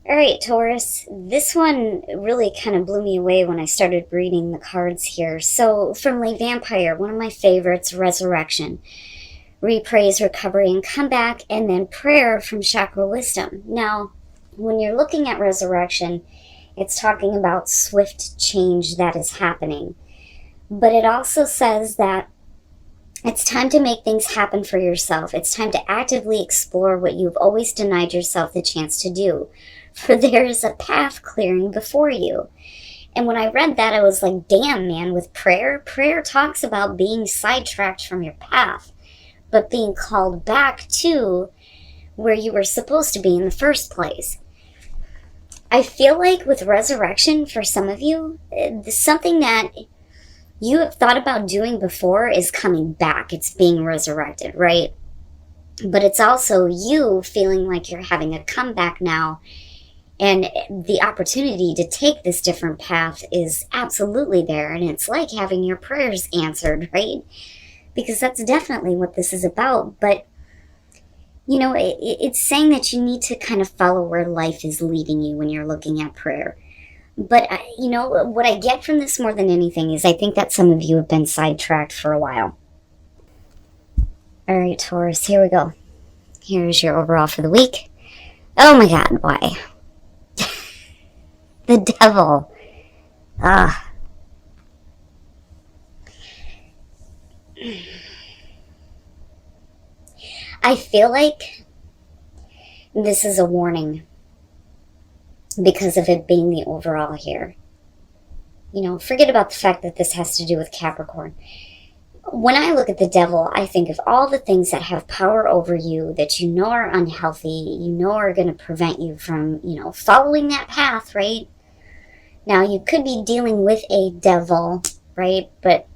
All right, Taurus. This one really kind of blew me away when I started reading the cards here. So, from Lay Vampire, one of my favorites, Resurrection. Repraise, recovery, and comeback, and then prayer from Chakra Wisdom. Now, when you're looking at Resurrection, it's talking about swift change that is happening. But it also says that it's time to make things happen for yourself. It's time to actively explore what you've always denied yourself the chance to do. For there is a path clearing before you. And when I read that, I was like, damn, man, with prayer talks about being sidetracked from your path, but being called back to where you were supposed to be in the first place. I feel like with Resurrection, for some of you, something that you have thought about doing before is coming back. It's being resurrected, right? But it's also you feeling like you're having a comeback now, and the opportunity to take this different path is absolutely there, and it's like having your prayers answered, right? Because that's definitely what this is about. But, you know, it's saying that you need to kind of follow where life is leading you when you're looking at prayer. But, you know, what I get from this more than anything is I think that some of you have been sidetracked for a while. All right, Taurus, here we go. Here's your overall for the week. Oh my God, why? The devil. Ah. I feel like this is a warning because of it being the overall here. You know, forget about the fact that this has to do with Capricorn. When I look at the devil, I think of all the things that have power over you that you know are unhealthy, you know are going to prevent you from, you know, following that path, right? Now, you could be dealing with a devil, right? But,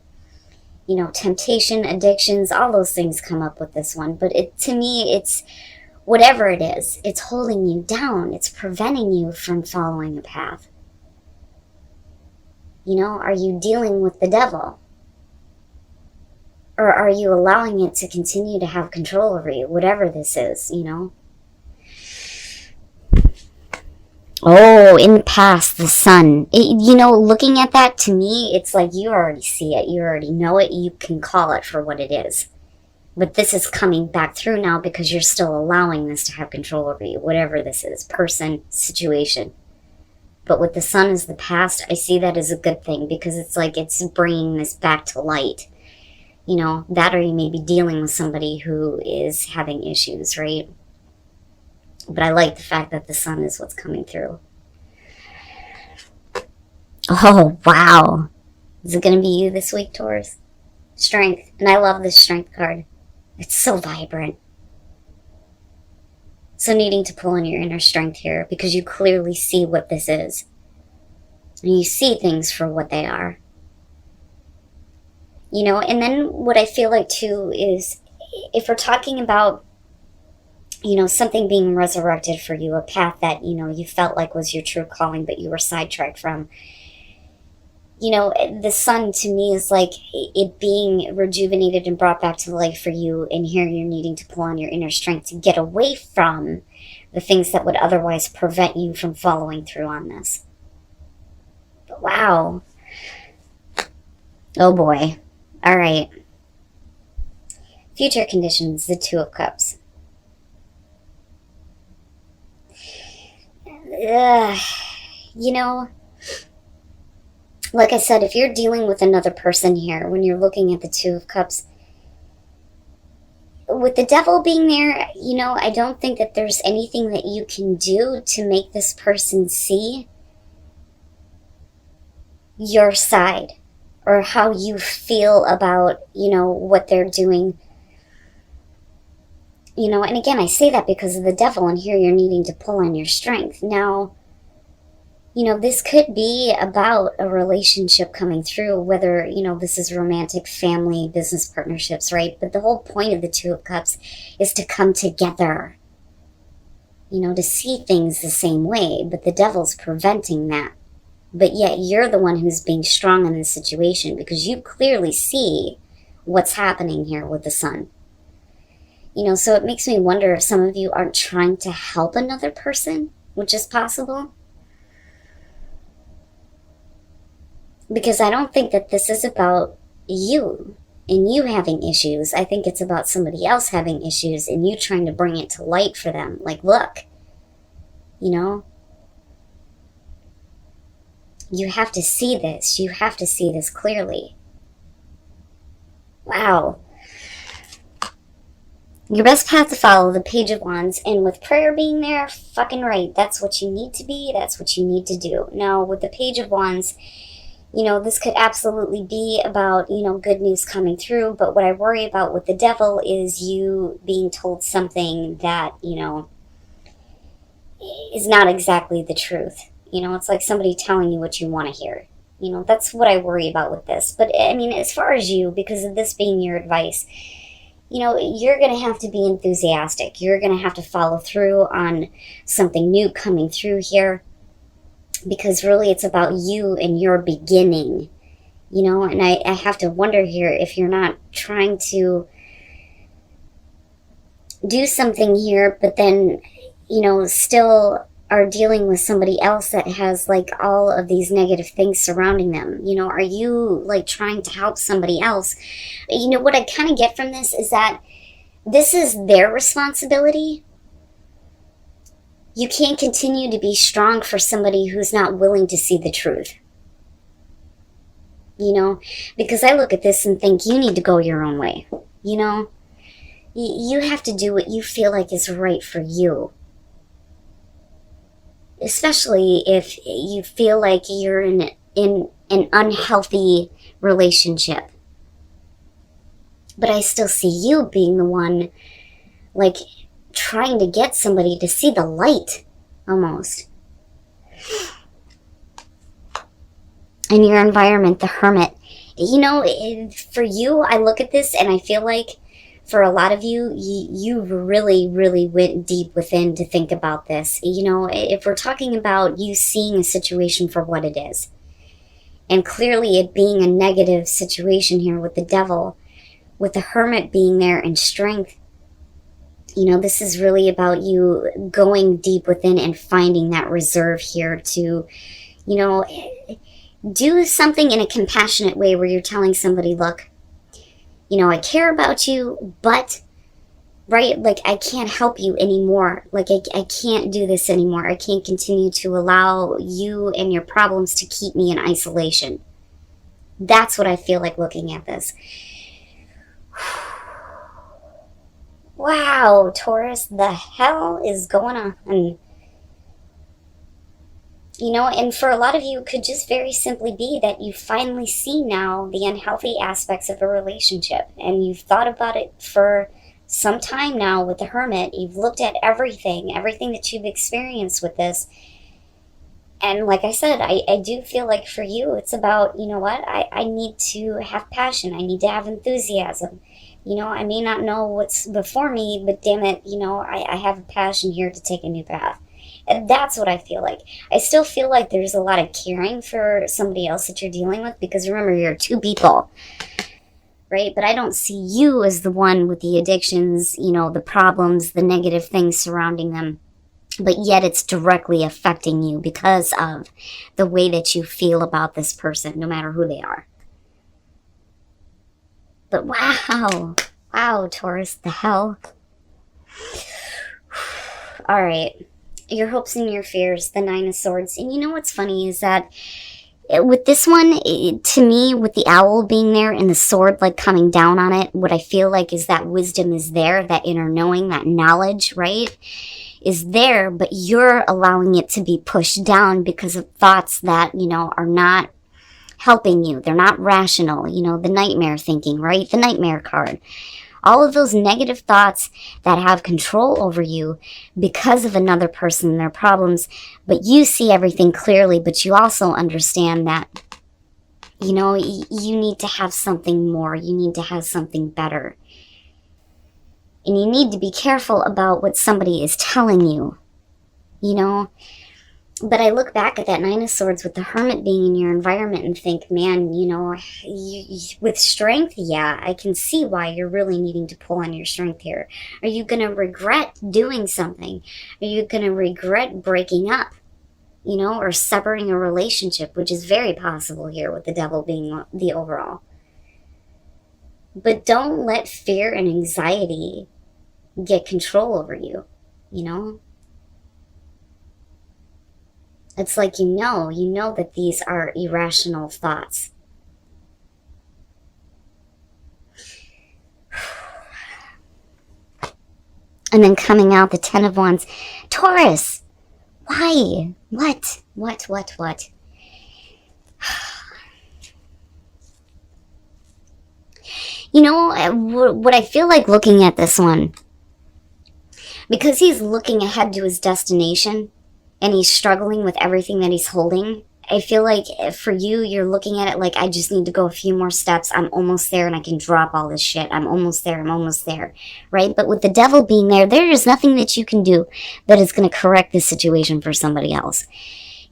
you know, temptation, addictions, all those things come up with this one. But to me, it's whatever it is. It's holding you down. It's preventing you from following a path. You know, are you dealing with the devil? Or are you allowing it to continue to have control over you? Whatever this is, you know? Oh, in the past, the sun. You know, looking at that, to me, it's like you already see it. You already know it. You can call it for what it is. But this is coming back through now because you're still allowing this to have control over you. Whatever this is. Person, situation. But with the sun as the past, I see that as a good thing because it's like it's bringing this back to light. You know, that or you may be dealing with somebody who is having issues, right? But I like the fact that the sun is what's coming through. Oh, wow. Is it going to be you this week, Taurus? Strength. And I love this strength card. It's so vibrant. So needing to pull on your inner strength here because you clearly see what this is. And you see things for what they are. You know, and then what I feel like too is if we're talking about, you know, something being resurrected for you, a path that, you know, you felt like was your true calling, but you were sidetracked from. You know, the sun to me is like it being rejuvenated and brought back to life for you. And here you're needing to pull on your inner strength to get away from the things that would otherwise prevent you from following through on this. But wow. Oh boy. All right. Future conditions, the Two of Cups. You know, like I said, if you're dealing with another person here, when you're looking at the Two of Cups, with the devil being there, you know, I don't think that there's anything that you can do to make this person see your side or how you feel about, you know, what they're doing. You know, and again, I say that because of the devil, and here you're needing to pull on your strength. Now, you know, this could be about a relationship coming through, whether, you know, this is romantic, family, business partnerships, right? But the whole point of the Two of Cups is to come together, you know, to see things the same way, but the devil's preventing that. But yet you're the one who's being strong in this situation because you clearly see what's happening here with the sun. You know, so it makes me wonder if some of you aren't trying to help another person which is possible. Because I don't think that this is about you and you having issues. I think it's about somebody else having issues and you trying to bring it to light for them. Like, look, you know, you have to see this. You have to see this clearly. Wow. Your best path to follow, the Page of Wands, and with prayer being there, fucking right. That's what you need to be. That's what you need to do. Now, with the Page of Wands, you know, this could absolutely be about, you know, good news coming through. But what I worry about with the Devil is you being told something that, you know, is not exactly the truth. You know, it's like somebody telling you what you want to hear. You know, that's what I worry about with this. But, I mean, as far as you, because of this being your advice, you know, you're going to have to be enthusiastic. You're going to have to follow through on something new coming through here. Because really it's about you and your beginning. You know, and I have to wonder here if you're not trying to do something here, but then, you know, still are dealing with somebody else that has like all of these negative things surrounding them. You know, are you like trying to help somebody else? You know, what I kind of get from this is that this is their responsibility. You can't continue to be strong for somebody who's not willing to see the truth. You know, because I look at this and think you need to go your own way. You know, you have to do what you feel like is right for you. Especially if you feel like you're in an unhealthy relationship. But I still see you being the one, like, trying to get somebody to see the light, almost. In your environment, the Hermit. You know, for you, I look at this and I feel like for a lot of you, you really, really went deep within to think about this. You know, if we're talking about you seeing a situation for what it is, and clearly it being a negative situation here with the Devil, with the Hermit being there in strength, you know, this is really about you going deep within and finding that reserve here to, you know, do something in a compassionate way where you're telling somebody, look, you know, I care about you, but, right, like, I can't help you anymore. Like, I can't do this anymore. I can't continue to allow you and your problems to keep me in isolation. That's what I feel like looking at this. Wow, Taurus, the hell is going on? You know, and for a lot of you, it could just very simply be that you finally see now the unhealthy aspects of a relationship. And you've thought about it for some time now with the Hermit. You've looked at everything that you've experienced with this. And like I said, I do feel like for you, it's about, you know what, I need to have passion. I need to have enthusiasm. You know, I may not know what's before me, but damn it, you know, I have a passion here to take a new path. And that's what I feel like. I still feel like there's a lot of caring for somebody else that you're dealing with, because remember, you're two people, right? But I don't see you as the one with the addictions, you know, the problems, the negative things surrounding them. But yet it's directly affecting you because of the way that you feel about this person, no matter who they are. But wow, Taurus, the hell. All right. Your hopes and your fears, the Nine of Swords. And you know what's funny is that with this one, to me, with the owl being there and the sword like coming down on it, what I feel like is that wisdom is there, that inner knowing, that knowledge, right, is there, but you're allowing it to be pushed down because of thoughts that, you know, are not helping you. They're not rational. You know, the nightmare thinking, right? The nightmare card. All of those negative thoughts that have control over you because of another person and their problems, but you see everything clearly, but you also understand that, you know, you need to have something more. You need to have something better. And you need to be careful about what somebody is telling you. You know, But I look back at that Nine of Swords with the Hermit being in your environment and think, man, with strength, yeah, I can see why you're really needing to pull on your strength here. Are you going to regret doing something? Are you going to regret breaking up, or severing a relationship, which is very possible here with the Devil being the overall. But don't let fear and anxiety get control over you, It's like you know that these are irrational thoughts. And then coming out the Ten of Wands. Taurus! Why? What? What I feel like looking at this one, because he's looking ahead to his destination and he's struggling with everything that he's holding, I feel like for you, you're looking at it like, I just need to go a few more steps. I'm almost there and I can drop all this shit. I'm almost there, right? But with the Devil being there is nothing that you can do that is going to correct this situation for somebody else.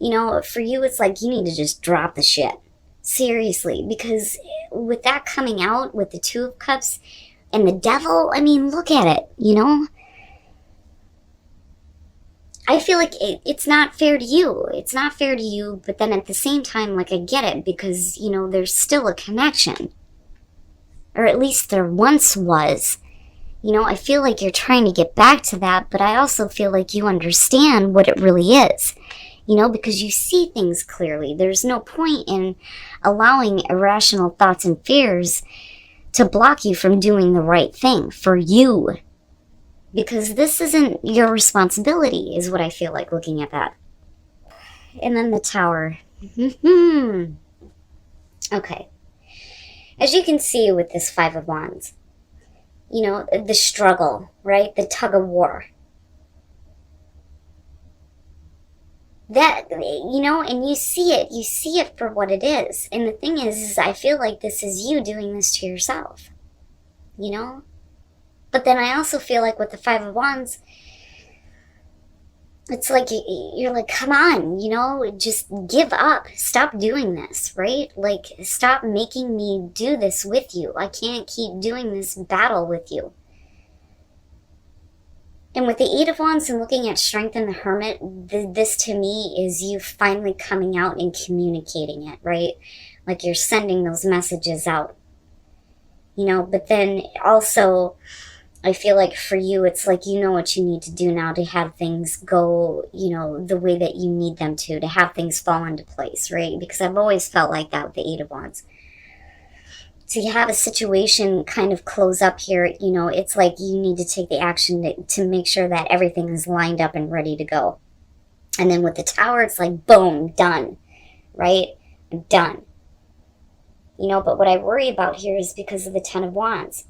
For you, it's like you need to just drop the shit. Seriously, because with that coming out with the Two of Cups and the Devil, I mean, look at it, I feel like it's not fair to you. It's not fair to you, but then at the same time, like, I get it because, there's still a connection. Or at least there once was. I feel like you're trying to get back to that, but I also feel like you understand what it really is. Because you see things clearly. There's no point in allowing irrational thoughts and fears to block you from doing the right thing for you. Because this isn't your responsibility, is what I feel like looking at that. And then the Tower. Okay. As you can see with this Five of Wands, the struggle, right? The tug of war. That, and you see it for what it is. And the thing is I feel like this is you doing this to yourself, But then I also feel like with the Five of Wands, it's like you're like, come on, just give up. Stop doing this, right? Like, stop making me do this with you. I can't keep doing this battle with you. And with the Eight of Wands and looking at Strength and the Hermit, this to me is you finally coming out and communicating it, right? Like you're sending those messages out. But then also, I feel like for you, it's like you know what you need to do now to have things go, the way that you need them to have things fall into place, right? Because I've always felt like that with the Eight of Wands. To have a situation kind of close up here, it's like you need to take the action to make sure that everything is lined up and ready to go. And then with the Tower, it's like, boom, done, right? Done. But what I worry about here is because of the Ten of Wands.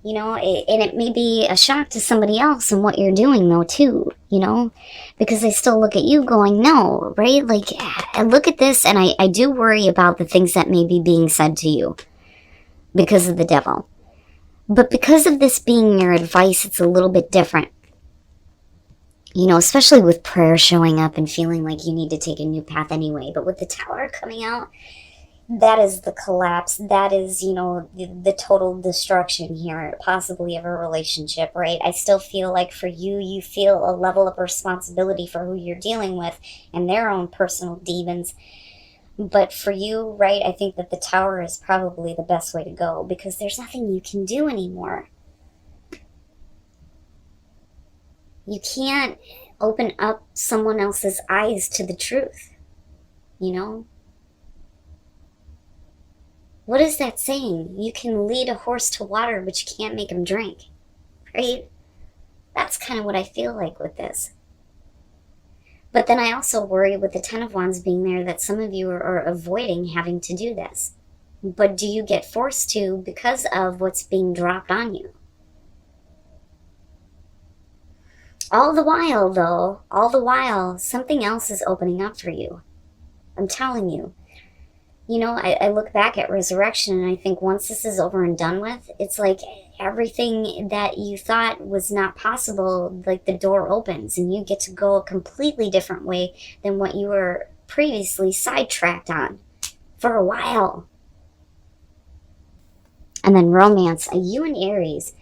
And it may be a shock to somebody else in what you're doing, though, too, because they still look at you going, no, right? Like, I look at this and I do worry about the things that may be being said to you because of the Devil. But because of this being your advice, it's a little bit different. Especially with prayer showing up and feeling like you need to take a new path anyway. But with the Tower coming out, that is the collapse. That is, the total destruction here, possibly of a relationship, right? I still feel like for you, you feel a level of responsibility for who you're dealing with and their own personal demons. But for you, right, I think that the Tower is probably the best way to go because there's nothing you can do anymore. You can't open up someone else's eyes to the truth, What is that saying? You can lead a horse to water, but you can't make him drink, right? That's kind of what I feel like with this. But then I also worry with the Ten of Wands being there that some of you are avoiding having to do this. But do you get forced to because of what's being dropped on you? All the while, something else is opening up for you. I'm telling you. I look back at Resurrection and I think once this is over and done with, it's like everything that you thought was not possible, like the door opens and you get to go a completely different way than what you were previously sidetracked on for a while. And then romance, you and Aries.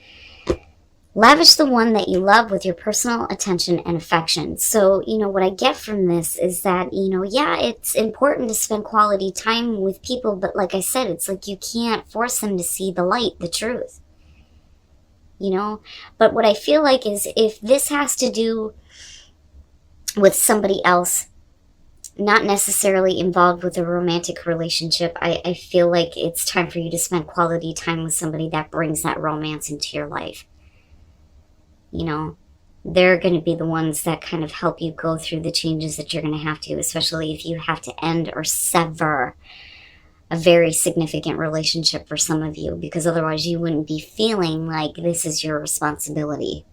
Lavish the one that you love with your personal attention and affection. So, what I get from this is that, yeah, it's important to spend quality time with people, but like I said, it's like you can't force them to see the light, the truth. But what I feel like is if this has to do with somebody else, not necessarily involved with a romantic relationship, I feel like it's time for you to spend quality time with somebody that brings that romance into your life. They're going to be the ones that kind of help you go through the changes that you're going to have to, especially if you have to end or sever a very significant relationship for some of you, because otherwise you wouldn't be feeling like this is your responsibility.